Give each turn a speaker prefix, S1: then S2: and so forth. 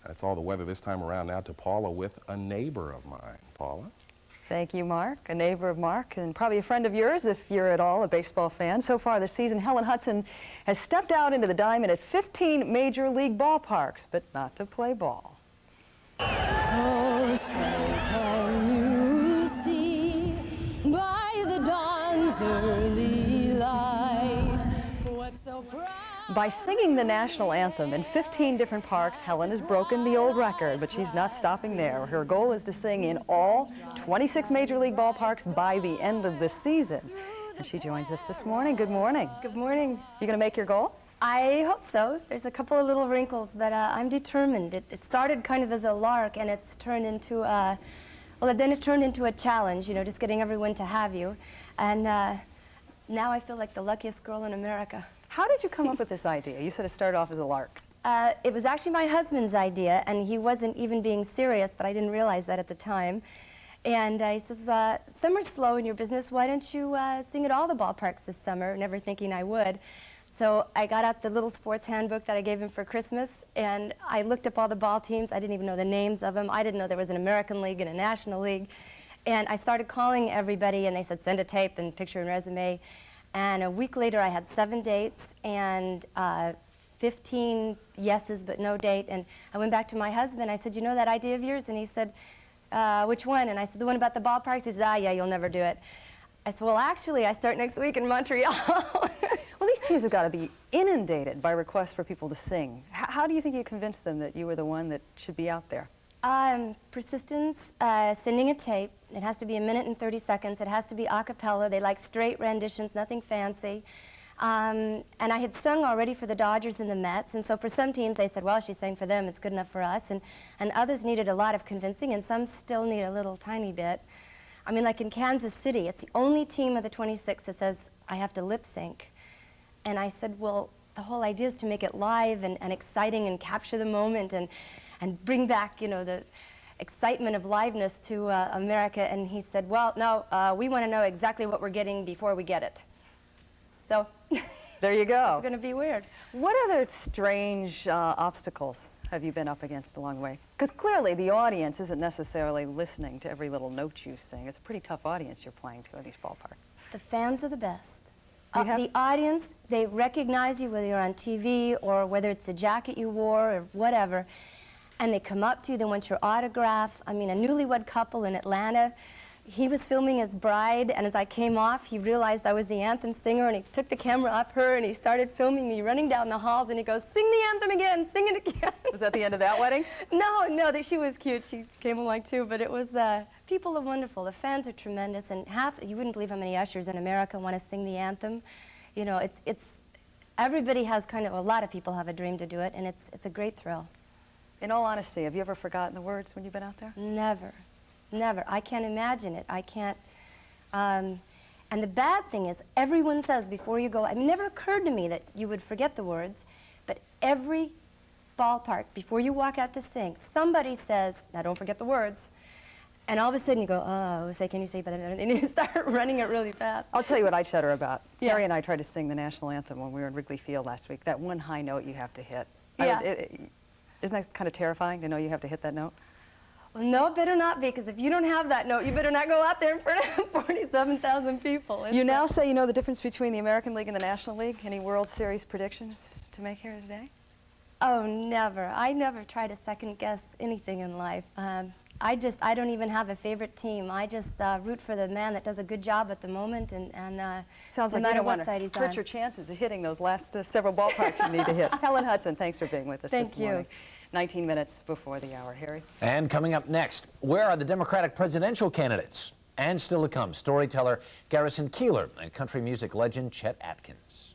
S1: That's all the weather this time around. Now to Paula with a neighbor of mine. Paula?
S2: Thank you, Mark. A neighbor of Mark, and probably a friend of yours if you're at all a baseball fan. So far this season, Helen Hudson has stepped out into the diamond at 15 major league ballparks, but not to play ball.
S3: Oh, so can you see by the dawn's early light what's so bright?
S2: By singing the national anthem in 15 different parks, Helen has broken the old record, but she's not stopping there. Her goal is to sing in all 26 major league ballparks by the end of the season. And she joins us this morning. Good morning.
S4: Good morning.
S2: You going to make your goal?
S4: I hope so. There's a couple of little wrinkles, but I'm determined. It started kind of as a lark, and it's turned into then it turned into a challenge, you know, just getting everyone to have you. And now I feel like the luckiest girl in America.
S2: How did you come up with this idea? You said it started off as a lark.
S4: It was actually my husband's idea, and he wasn't even being serious, but I didn't realize that at the time. And he says, summer's slow in your business. Why don't you sing at all the ballparks this summer? Never thinking I would. So I got out the little sports handbook that I gave him for Christmas, and I looked up all the ball teams. I didn't even know the names of them. I didn't know there was an American League and a National League. And I started calling everybody, and they said, send a tape and picture and resume. And a week later, I had 7 dates and 15 yeses, but no date. And I went back to my husband. I said, you know that idea of yours? And he said, which one? And I said, the one about the ballparks. He said, yeah, you'll never do it. I said, well, actually, I start next week in Montreal.
S2: Well, these teams have got to be inundated by requests for people to sing. How do you think you convinced them that you were the one that should be out there?
S4: Persistence, sending a tape. It has to be 1 minute and 30 seconds. It has to be a cappella. They like straight renditions, nothing fancy. And I had sung already for the Dodgers and the Mets, and so for some teams they said, well, she sang for them, it's good enough for us. And others needed a lot of convincing, and some still need a little tiny bit. I mean, like in Kansas City, it's the only team of the 26 that says, I have to lip sync. And I said, well, the whole idea is to make it live and exciting and capture the moment and bring back, you know, the excitement of liveness to America. And he said, well, no, we want to know exactly what we're getting before we get it. So
S2: there you go.
S4: It's going to be weird.
S2: What other strange obstacles have you been up against along the way? Because clearly the audience isn't necessarily listening to every little note you sing. It's a pretty tough audience you're playing to at these ballparks.
S4: The fans are the best. The audience, they recognize you whether you're on TV or whether it's the jacket you wore or whatever, and they come up to you, they want your autograph. I mean, a newlywed couple in Atlanta, he was filming his bride, and as I came off, he realized I was the anthem singer, and he took the camera off her, and he started filming me running down the halls, and he goes, sing the anthem again, sing it again.
S2: Was that the end of that wedding?
S4: No, she was cute. She came along too, but it was, people are wonderful. The fans are tremendous, and you wouldn't believe how many ushers in America want to sing the anthem. You know, everybody has a lot of people have a dream to do it, and it's a great thrill.
S2: In all honesty, have you ever forgotten the words when you've been out there?
S4: Never. Never. I can't imagine it. I can't. And the bad thing is, everyone says before you go, it never occurred to me that you would forget the words, but every ballpark, before you walk out to sing, somebody says, now don't forget the words. And all of a sudden you go, oh, can you say better? And you start running it really fast.
S2: I'll tell you what I shudder about.
S4: Yeah.
S2: Carrie and I tried to sing the national anthem when we were in Wrigley Field last week. That one high note you have to hit.
S4: Yeah.
S2: Isn't that kind of terrifying to know you have to hit that note?
S4: Well, no, it better not be, because if you don't have that note, you better not go out there in front of 47,000 people.
S2: You now say you know the difference between the American League and the National League. Any World Series predictions to make here today?
S4: Oh, never. I never try to second guess anything in life. I don't even have a favorite team. I just root for the man that does a good job at the moment, and
S2: sounds
S4: no
S2: like
S4: matter
S2: you don't
S4: what
S2: want
S4: side
S2: to
S4: he's
S2: hurt
S4: on.
S2: your chances of hitting those last several ballparks you need to hit. Helen Hudson, thanks for being with us this morning.
S4: Thank you.
S2: 19 minutes before the hour. Harry?
S5: And coming up next, where are the Democratic presidential candidates? And still to come, storyteller Garrison Keillor and country music legend Chet Atkins.